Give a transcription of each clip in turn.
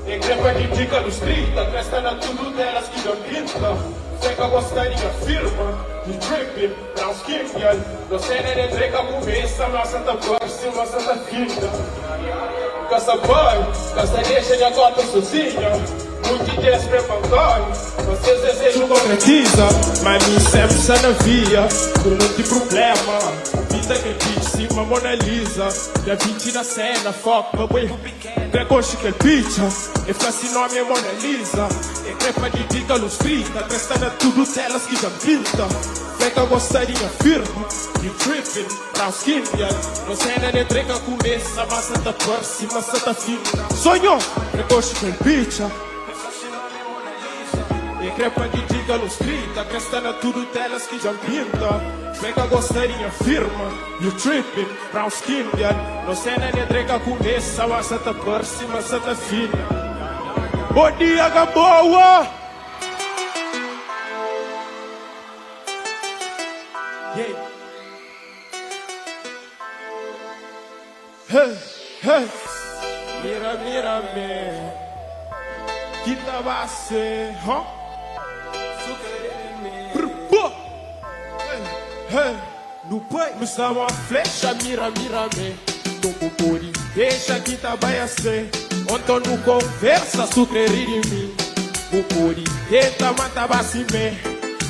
Encrepa de dica nos 30, cresta na tudo delas que não pinta. Sei que eu gostaria firma, de dripping, brown skin, girl. Não sei nem de treca começa, nossa tá próxima, nossa tá finta. Caça boy, caça deixa de agora sozinha. Muito dias preparam, vocês desejam concretiza. Mas me sempre se na via, por não tem problema. Vida que diz cima Mona Lisa. Da 20 na cena, foco, meu boi. Precoce que ele picture, e faz nome é Mona Lisa. E crepa de dica nos 30, prestando tudo telas que já pinta. Vem que eu gostaria firme, de tripping, brown skin, girl. Não sei nem de treca começa, massa tá próxima, massa tá fina. Sonho, precoce que ele picture. E crepa de diga nos 30, prestando tudo telas que já pinta. Vem que eu gostaria firma, you tripping, brown skin, girl. Não sei nem de treca começa, massa tá próxima, massa tá fina. Bom dia, Gamboa! Yeah. Hey, hey. Mira, mira, me. Quinta base, huh? Hey, no pai, me dá uma flecha, mira, mira, me. Tomo por aí, deixa que trabalha ser. Ontem não conversa, tu querer em mim. O por aí, tenta matar bacime.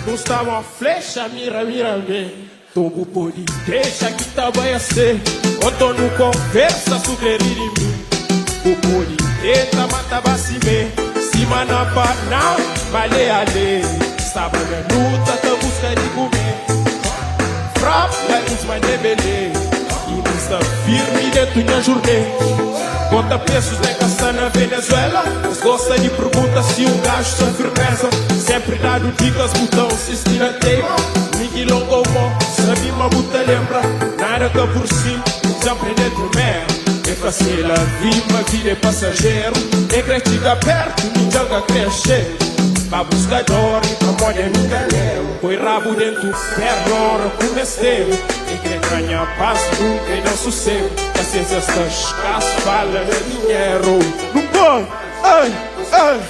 Nos dá uma flecha, mira, mira, me. Tomo por aí, deixa que trabalha ser. Ontem não conversa, tu querer em mim. O por aí, tenta matar bacime. Cima na panela, vale a lei. Sábado é luta, tá busca de comer. Frap, la luz mais debelê. E não está firme dentro da jornada. Conta preços de caça na Venezuela. Mas gosta de perguntar se o gasto é firmeza. Sempre dado dicas, botão se estirateia. Ninguém longo bom, sabe uma buta lembra. Nada que por si, já aprender primeiro. É fácil a vida é passageiro. É critica perto, me joga crescer. Pra buscar dor e pra molhar no galero. Põe rabo dentro, perna, hora comecei. E que ganha paz, nunca e não sossego. Paciência está escasso, fala de dinheiro. Não põe, ai, ai.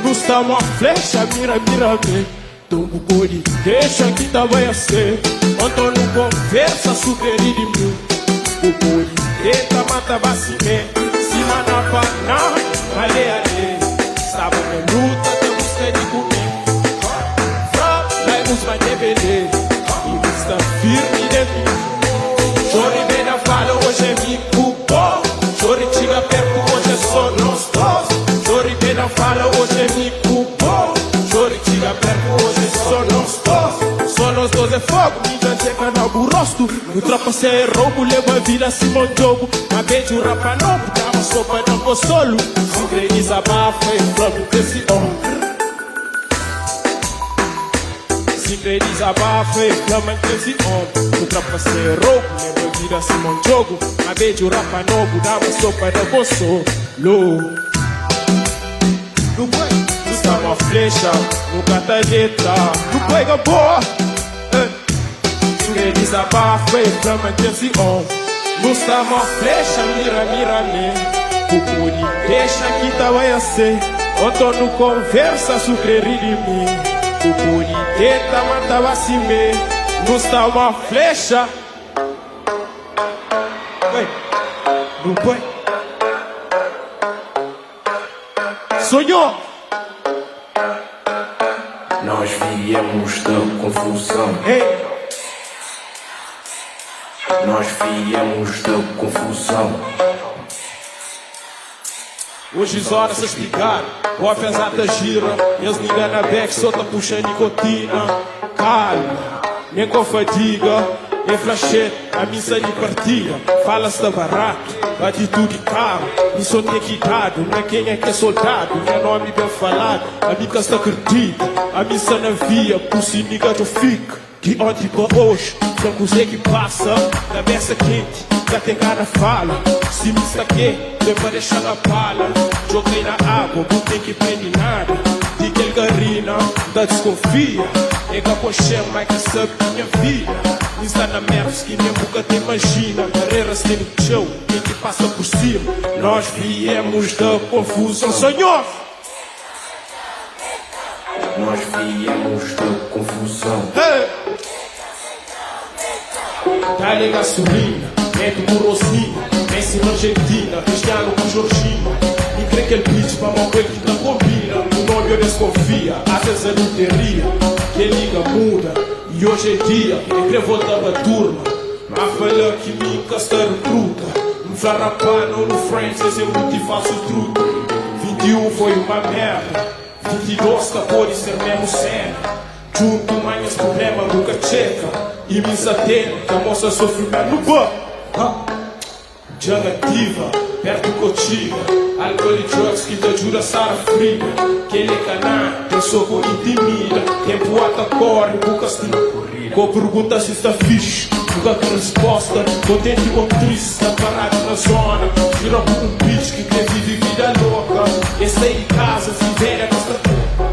Não está uma flecha, mira, mira, me. Tomo boi, deixa que tá vai ser. Ontem não conversa, super de mim. O boi, tenta matar bacime. Cima na panela, vale a lei. Sábado é luta, tem busca de comer. Vai buscar de beber. E está firme dentro. Chore bem na fala, hoje é mico bom. Chore tiga perto, hoje é só nós dois. Chore bem na fala, hoje é mico bom. Chore tiga perto, hoje é só nós dois. Só nós dois é fogo, ninja seca na burosto. O tropa se é roubo, leva a vida assim bom jogo. Mas beijo rapa novo, dá uma sopa não vou solo. Se desabafa e flop desse homem. Se desabafa e flama desse homem. O tropa se é roubo, leva a vida assim bom jogo. Mas beijo rapa novo, dá uma sopa não vou solo. No boi, está uma flecha, no cataleta. No boi, Gamboa. Se desabafa e flama desse homem. No está uma flecha, mira, mira, me. O puri deixa que tá vai ser. Ontem não conversa, sucrer de mim. O puri tenta matar bacime. Não está uma flecha. Não foi? Sonhou! Nós viemos da confusão. Hey. Nós viemos da confusão. Hoje as horas se explicar, o pesada gira. E as niggas na back só tá puxando nicotina. Calma, nem com fadiga. Em flashete, a missa de partida. Fala-se da barato, atitude caro. E só tem cuidado, não é quem é que é soldado. Meu nome bem falado, a mica está curtida. A missa na via, por si nigga eu fico. De ontem pra hoje, não consegue passar. Na beça quente, já tem cara fala. Se me saquei, leva deixar na pala. Joguei na água, não tem que prender nada. De que ele garina, da desconfia. É que a poxa mais que sabe minha vida. Está na merda que nem boca te imagina. Barreiras tem no chão, quem que passa por cima. Nós viemos da confusão, Senhor. Nós viemos da confusão. Dá-lhe gasolina, mete morosina, Messi na Argentina, Cristiano com Jorginho. E crê que ele pede pra uma coisa que não combina. O nome eu desconfia, às vezes é loteria. Quem liga muda, e hoje é dia. Ele crê voltar pra turma, mas falha que me encasta recruta. Um farrapano no Friends, esse é muito fácil truta. 21 foi uma merda, 22 acabou de ser mesmo cena. Junto mais problema nunca checa. E me satena, que a moça sofre no banco. Janga ativa, perto cotiga. Álcool e drugs que te ajuda a estar fria. Quem é canã, tem soco intimida. Tempo ata corre, nunca estima. Com pergunta se está fixe, nunca tem resposta. Contente ou triste, está parado na zona. Gira por um bicho que quer viver vida louca. E sair de casa, se velha, gosta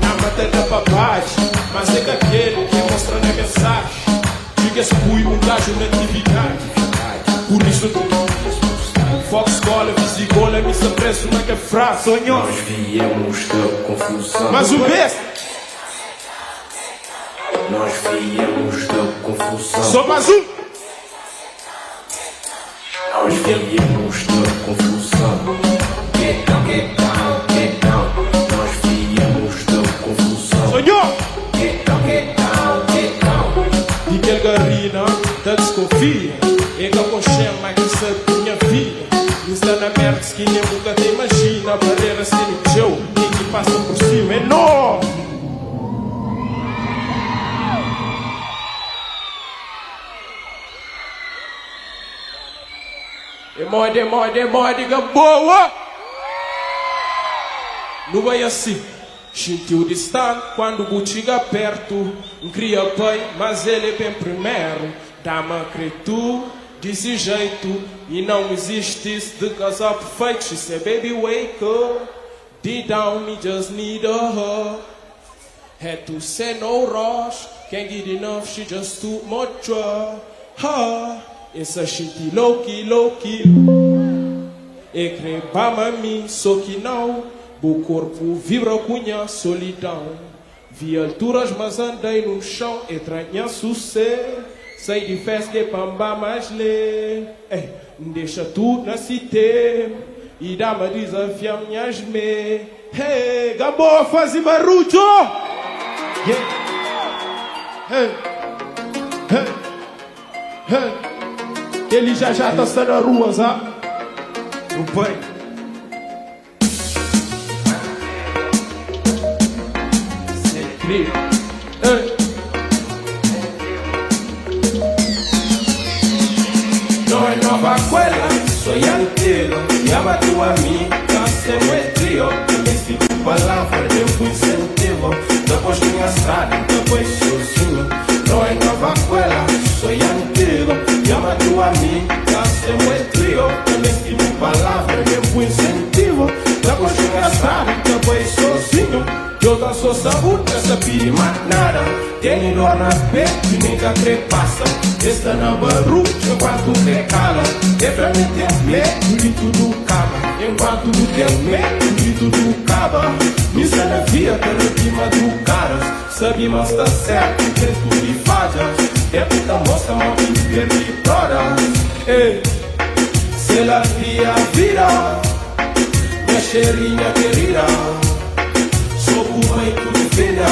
na matéria da babagem. Mas é daquele que mostra na mensagem. Diga expui um gajo na atividade. Por isso Fox escola, visigola, me se preso na que é frase, Senhor. Nós viemos da confusão. Mas o besta. Nós viemos da confusão. Só mais um. Nós viemos da confusão. Get down, get down, get down. Nós viemos da confusão. Senhor. Get down, get down, get down. E que ele garina, tá desconfia. É que eu conchema que sabe minha vida. Está na merda que nem nunca te imagina. Barreira sem o show, e que passa por cima é enorme. Demode, boa. Não vai assim. Sentiu distante quando o chega perto. Não cria pai, mas ele é bem primeiro. Dá-me a crer tu, desse jeito. E não existe isso de casal perfeito. She said, baby, wake up. Deep down, me just need a hug. Had to say no rush. Can't get enough, she just too much drug. Essa shit low key. E crepa mami, só que não. O corpo vibra com a solidão. Vi alturas, mas andei no chão. Estranha sucesso. Sai de festa, pamba mais lê. Deixa tudo na cité. E dá-me desafiar minhas me. Hey, Gamboa, faz barulho! Yeah. Hey. Ele já tá saindo na rua, sabe? O pai. Segredo. No es nueva escuela, soy antiguo. Llama a tu amiga, hacemos el trío. Me explico palavras, eu fui incentivo. Depois minha estrada, depois sozinho. No es nueva escuela, soy antiguo. Llama a tu amiga, hacemos el trío. Me explico palavras, eu fui incentivo. Depois minha estrada, depois sozinho. Eu não sou sabor, essa pire mais nada. Tem dor nas pernas e nunca trepassa. Esta na barulho, enquanto recala. É pra mim ter medo de tudo acaba. Enquanto tem medo de tudo acaba. Missa na via pela cima do caras. Sabe, mas tá certo, tem tudo e falhas. É puta moça, mal que perde todas. Ei, se ela vira, minha cheirinha querida. Sou mãe tudo filha,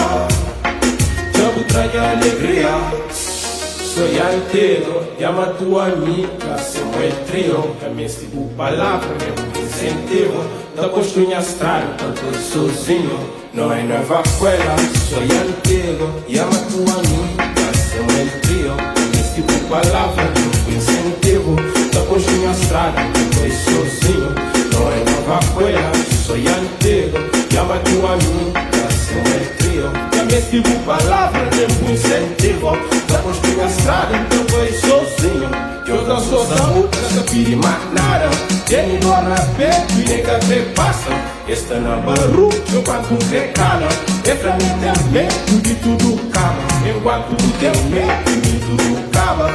jogo traga alegria. Sou inteiro, llama tua amiga. Somos el trio, que me sigo palavra, meu incentivo. Da construir a estrada, tanto sozinho. Não é nova escola, sou inteiro, llama tua amiga. Somos el trio, que me sigo palavra, meu incentivo. Da construir a estrada, tanto sozinho. Não é nova escola, sou inteiro. Llama a tua amiga, somos el trio. Que me sigo palavra, tempo incentivo. Da construir a estrada, então foi sozinho. Eu não sou saúde, nessa pire mais nada. Tem dor na peito e nega te passa. Esta na barulho, enquanto recala. É pra mim ter medo de tudo acaba. Enquanto tem medo de tudo acaba.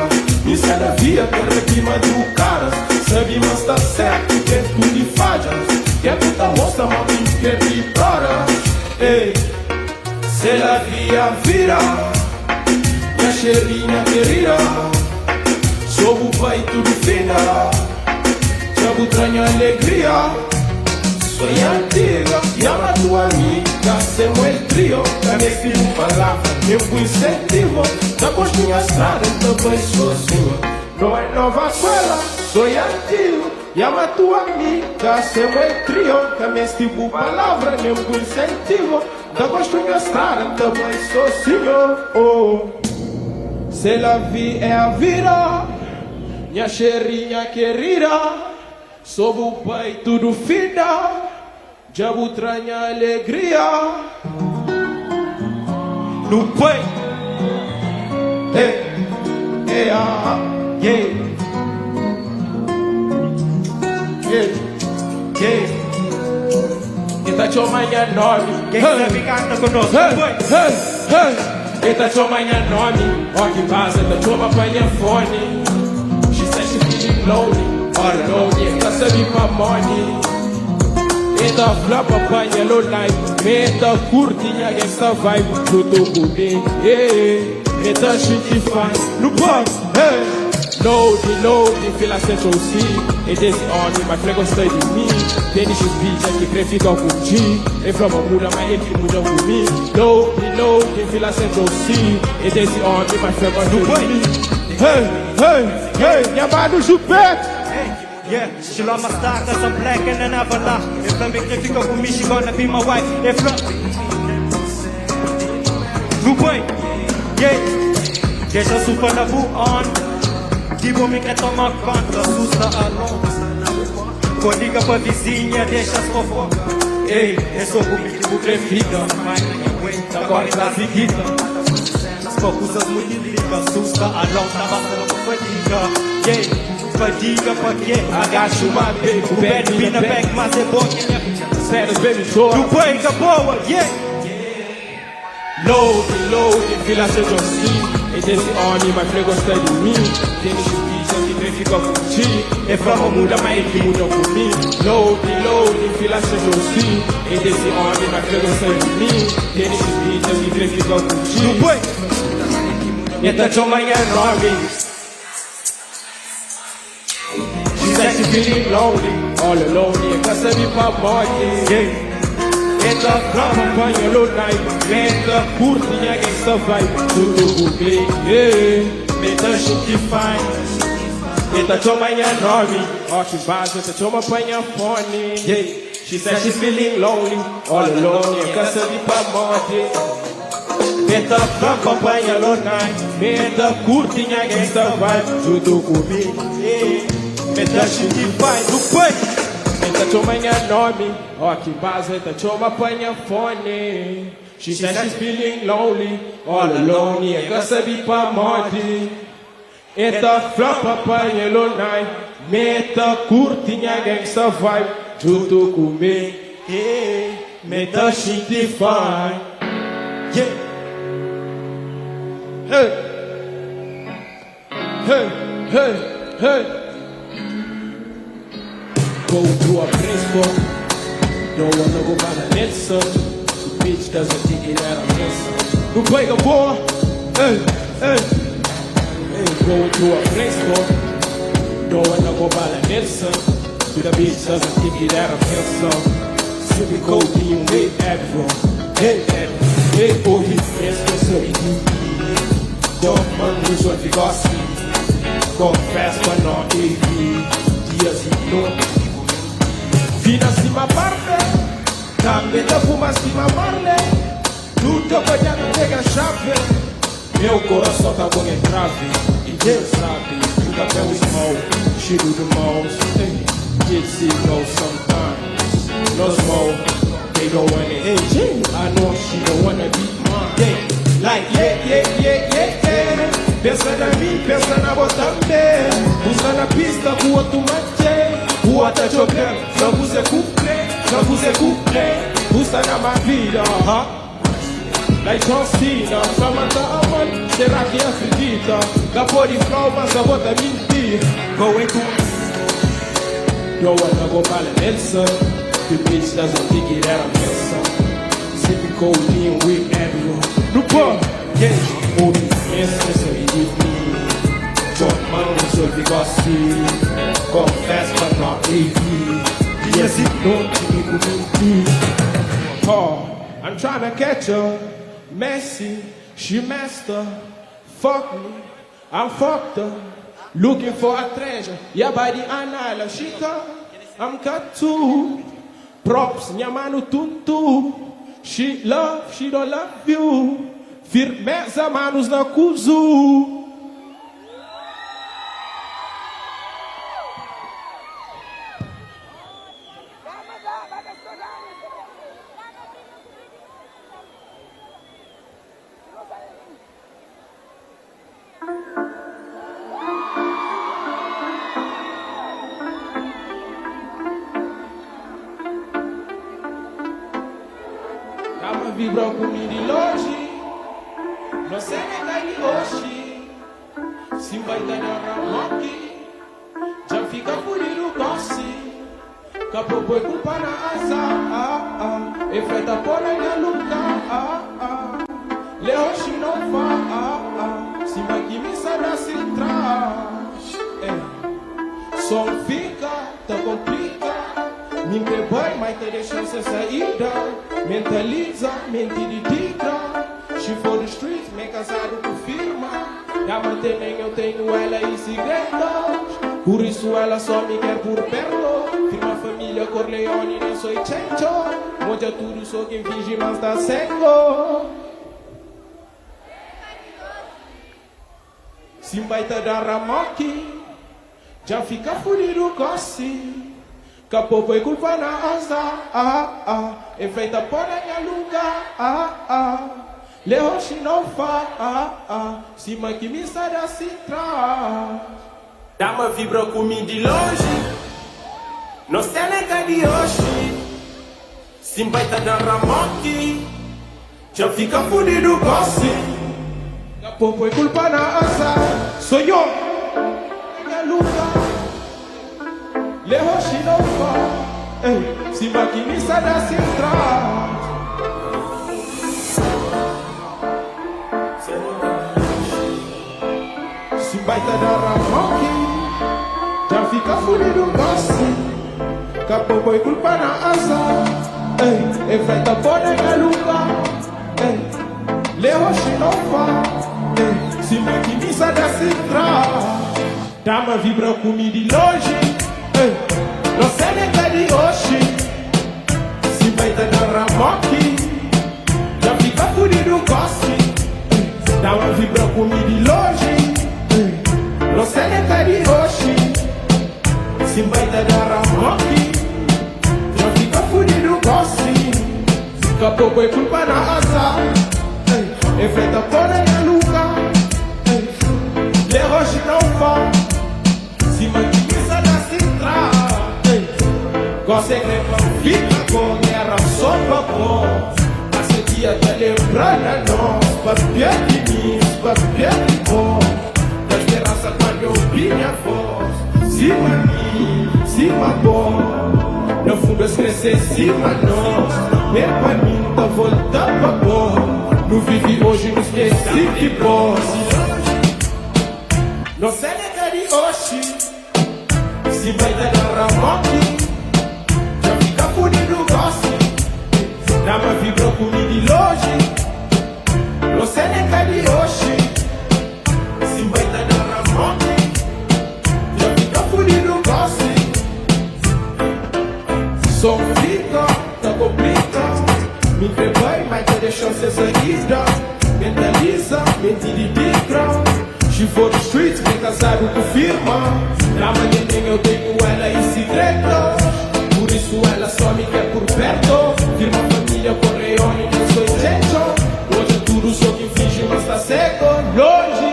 Isso é da via pela cima do caras. sabe, mas tá certo, que é tudo de falhas. Que é puta moça, mami, que é de para. Ei, se la via vira, minha cheirinha querida, sob o pai tudo fina, já tranha alegria. Soy antiga, llama a tu amiga, hacemos el trío, dame firme palavra, meu incentivo, da coxinha estrada, também sozinho. Não é nova escola, soy antigo, llama a tu amiga, hacemos el trío, dame tipo palavra, meu incentivo, da coxinha estrada, também sozinho. Oh, se la vi é a vida, minha cheirinha querida, sob o pai tudo fina, diabo tranha alegria. No pai, yeah. Esta choma é nome. Quem sabe canta conosco, Esta choma é nome. Ó que vaza, esta choma apanha fone. She said she feeling lonely. All alone, esta sabe pra money. Esta flapa apanha low life. Esta curtinha esta vibe. Tudo comigo, esta shit faz. No box, Loading, feel like Central C. E desse homem, mas flego gostei de mim. Tênis bicha que crê fica com G. Ele flama muda, mas ele que muda comigo. Loading, feel like Central C. E desse homem, mas flego gostei de mim. Hey, minha mano chupete. Yeah, she love my style cause I'm black and I never lie. If I'm big, if you go with me, she gonna be my wife. If not, no boy, yeah, deixa a super na on. Tipo me quer tomar conta, assusta a longa. Codiga pra vizinha, deixa as fofocas. Ei, eu sou comigo, tipo crefida. Agora tá seguida. As focusas muito ligas, assusta a longa, basta não fadiga. Yeah. Fadiga pra quê? Agacha uma vez, O bad pina back, mas é boa que é sério, baby, chora. do break boa, yeah. Loading, fila seja assim. E desse homem, mas flego gostei de mim. Tênis bicha que nem fica com ti. É flama muda, mas ele que muda comigo. Loading, fila seja assim. E desse homem, mas flego gostei de mim. Tênis bicha que nem fica com ti. Do break. Esta choma é nome. She feeling lonely, all alone, yeah, sabe pra morte, yeah. Esta flama apanha low night, esta curtinha gangsta vibe, tudo google, yeah. Meta shit fine, esta choma é nome, ó que base, esta choma apanha fone, yeah. She said she's feeling lonely, all alone, yeah, sabe pra morte. Esta flama apanha low night, esta curtinha gangsta vibe, tudo comigo, yeah. Meta shit fine, no pai. Esta choma é nome, ó que base, esta choma apanha fone. She said she's feeling lonely, all alone, yeah, sabe pra morte. Esta flapa apanha low night, meta curtinha gangsta vibe, junto comigo, yeah. Meta shit fine, yeah. Hey. Go through a place for, don't wanna go by the answer. The bitch doesn't think it out of answer. You play the ball, hey. Go through a place for, don't wanna go by the answer. The bitch doesn't think it out of answer. Sipping codeine with Advil. Hey, ouvi fresco, sorrindo. Tomando os outros gostam. Confesso pra não ir dias e noites. Vina cima parte, também da fuma cima marle. Luta pra já não pegar chave. Meu coração tá bom em trave. E Deus sabe, o papel small, cheiro do mouse. Kids see no sometimes, no small. They don't want it. Hey, I know she don't wanna be mine. Like yeah. Pensa na mim, pensa na você também. Usa na pista, rua tu mate. Rua tá jogando, já você cumpre. Usa na minha vida, like John Cena, Samantha Aman. Será que acredita? Da pode flow, mas a bota mentir. Going to Don't wanna go balança. The bitch doesn't think it out of messa. Sipping codeine with everyone. No pub, yeah. Moving messa, so he with me. Short money, so if you got see. Confess, but not AV. Yes, it don't keep with me. Oh, I'm trying to catch her. Messy, she messed her. Fuck me, I'm fucked her. Looking for a treasure. Yeah, by the anala, she cut. I'm cut too. Props, minha mano tuntu. She love, she don't love you. Firmeza, manos na kuzu. Dá-me vibra comigo de longe. Não sei nem daí hoje. Se vai dar na rock. Já fica furido gosse. Capô foi culpa na asa. E feita por minha luta. Le hoje não vai. Se vai que me sai se traz. Só fica, tá complica. Ninguém vai mais ter de chance saída. Mentaliza, mente de dica. She for the streets, me casado com firma. Da também eu tenho ela e segredos. Por isso ela só me quer por perto. Firma família Corleone, não sou chencho. Moja tudo, sou quem finge, mas tá cego. Se vai te dar ramoque. Já fica fudido gosse. Capô foi culpa na asa. É feita por minha lugar. Le hoje não fa. Cima que me sai da citra. Dá uma vibra comigo de longe. Não sei nem que de hoje. Se vai te dar ramoque. Já fica fudido gosse. Capô foi culpa na asa. Sou eu. Minha lugar. Le hoje não vai. Se vai que me sai da citra. Se vai te dar ramoque. Já fica fudido gosse. Capô foi culpa na asa. É feita por minha lugar. Le hoje não vai. Se vai que me sai da citra. Dá uma vibra comigo de longe. Não sei nem que de hoje. Se vai te dar ramoque. Já fica fudido gosse. Dá uma vibra comigo de longe. Não sei nem que de hoje. Se vai te dar ramoque. Já fica fudido gosse. Capô foi culpa na asa. É feita por minha lugar. Le hoje não vai. Se mantiver da citra. Consegue fica com guerra só pra vós. Esse dia tá lembrando a nós. Papel de mim, papel de vós. Da esperança quando eu ouvi minha voz. Cima mim, cima vós. No fundo esquecer cima nós. Mesmo pra mim tá voltando pra vós. Não vive hoje, não esqueci que vós. Não sei nem que de hoje. Se vai te dar ramoque. Já fica fudido gosse. Dá uma vibra comigo de longe. Não sei nem que de hoje. Se vai te dar ramoque. Já fica fudido gosse. Só fica, tá complica. Me prepare, mas te deixa ser saída. Mentaliza, mente de dica. She for the streets, bem casado com firma. Na manhã eu tenho ela em segredo. Por isso ela só me quer por perto. Firma família Corleone, eu sou chencho. Hoje é tudo só quem finge, mas tá cego. Longe.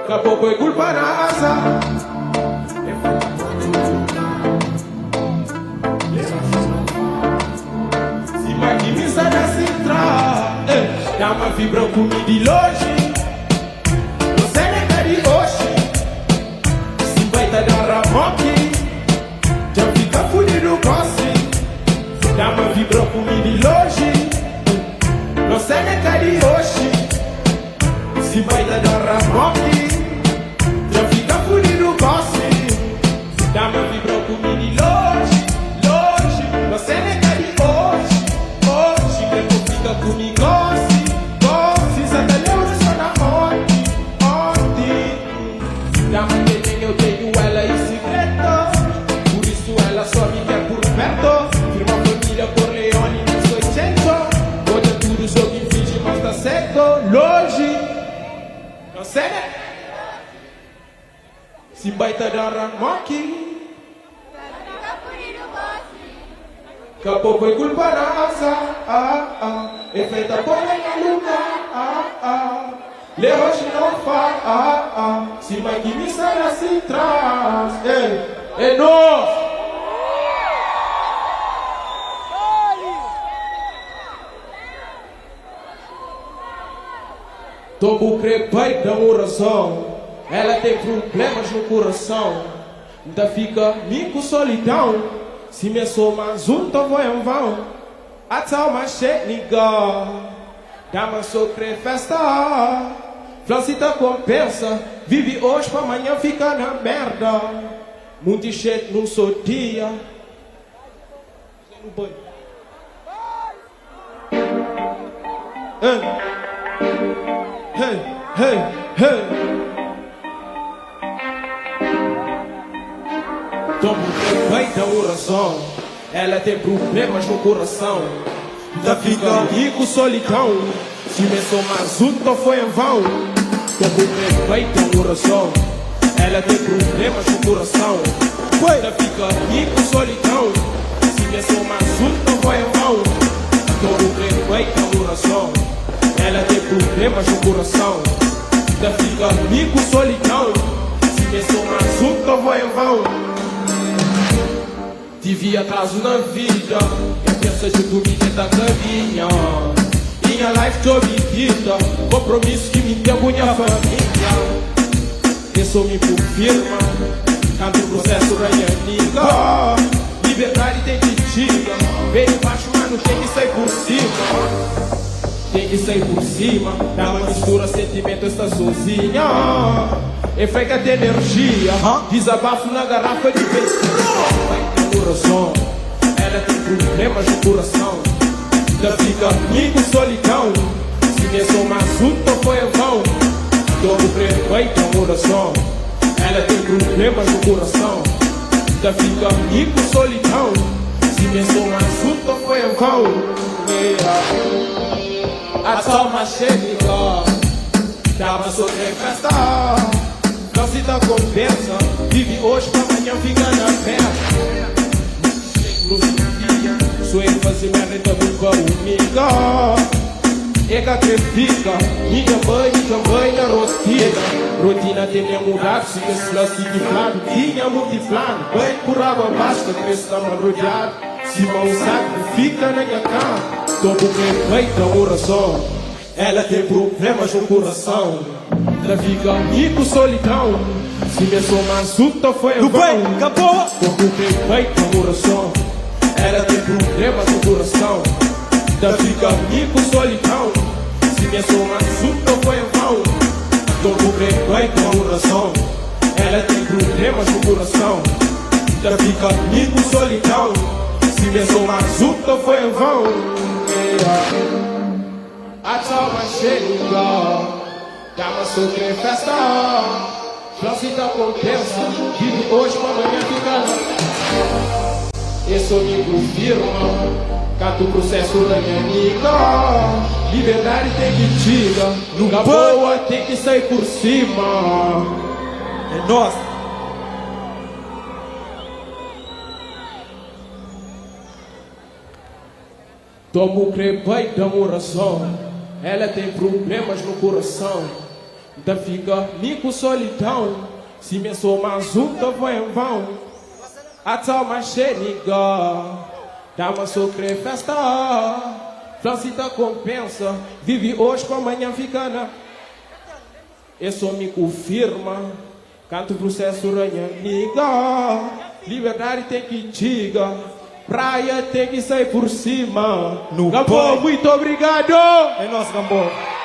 Capô foi culpa na asa. Se vai que me sai da citra. Dá uma vibra comigo de longe. Você nega de hoje. Se vai te dar a moque, já fica fudido gosse. Dá uma vibra comigo de longe. Você nega de hoje. Se vai te dar a moque, já fica fudido gosse. Dá uma vibra comigo de longe. Longe, você nega de hoje. Hoje, quem fica comigo gosse. Eu tenho ela em segredo, por isso ela só me quer por perto. Firma família Corleone nos 80. Hoje é tudo jogo em finge, mas tá certo. Longe, não sei, né? Se baita da ramoque, capô foi culpa nossa. É feita por minha luta. Le roche não faz, se vai que me sai assim traz. É nós. Todo crepai dá uma oração. Ela tem problemas no coração. Ainda fica mico solidão. Se me sou mais um, tô vou em vão. Até uma chega. Dá uma socre festa. Flancita compensa, vive hoje pra amanhã ficar na merda. Muito cheio num só dia. Hey, hey, hey. Tomo bem da oração. Ela tem problemas no coração. Ainda fica rico solidão. Se me sou mais um, então foi em vão. Tomo bem da oração. Ela tem problemas no coração. Ainda fica rico solidão. Se me sou mais um, então foi em vão. Tomo bem da oração. Ela tem problemas no coração. Ainda fica rico solidão. Se me sou mais um, então foi em vão. Tive atraso na vida. Eu penso de comida da caminha. Minha life job vida. Compromisso que me deu minha família. Isso me confirma. Canto o processo ranhanica. Liberdade tem que tirar. Veio embaixo, mas não tem que sair por cima. Tem que sair por cima. Dá uma mistura, sentimento está sozinha. É freca de energia. Desabafo na garrafa de vez. Coração. Ela tem problemas no coração. Ainda fica comigo solidão. Se me sou mais um, então foi em vão. Todo preto vai ter oração. Ela tem problemas no coração. Ainda fica comigo solidão. Se me sou mais um, então foi em vão. A salma chega. Dá uma sobrefesta. Não se dá compensa. Vive hoje pra amanhã fica na festa. Sou ele fazer minha renta nunca única. Ega que fica. Minha mãe na rotina. Rotina tem me mudado. Se esse lance de plano. Tinha multiplano. Bem por água basta. Cresce na rodeado. Se mão sacrifica na minha cama. Todo que vai da oração. Ela tem problemas no coração. Ainda fica amigo solidão. Se me sou mais um, então foi em vão. Acabou. Todo que vai da oração. Ela tem problemas no coração. Ainda fica amigo solidão. Se me sou mais um, então foi em vão. Todo que vai da oração. Ela tem problemas no coração. Ainda fica amigo solidão. Se me sou mais um, então foi em vão. A salva chega. Dá uma socre festa. Flancita compensa. Vive hoje pra amanhã ficar na. Esse amigo firma. Cato o processo da minha amiga. Liberdade tem que tirar. Nunca boa tem que sair por cima. É nós. Tomo crepa e dá oração. Ela tem problemas no coração. Ainda fica mico solidão. Se me sou mais um, então vai em vão. A tal mais chega. Dá uma socre festa. Francita compensa, vive hoje com amanhã fica na. Isso me confirma, canto processo ranha, niga. Liberdade tem que diga, praia tem que sair por cima. No Gambô, boy. muito obrigado. É nosso Gambô.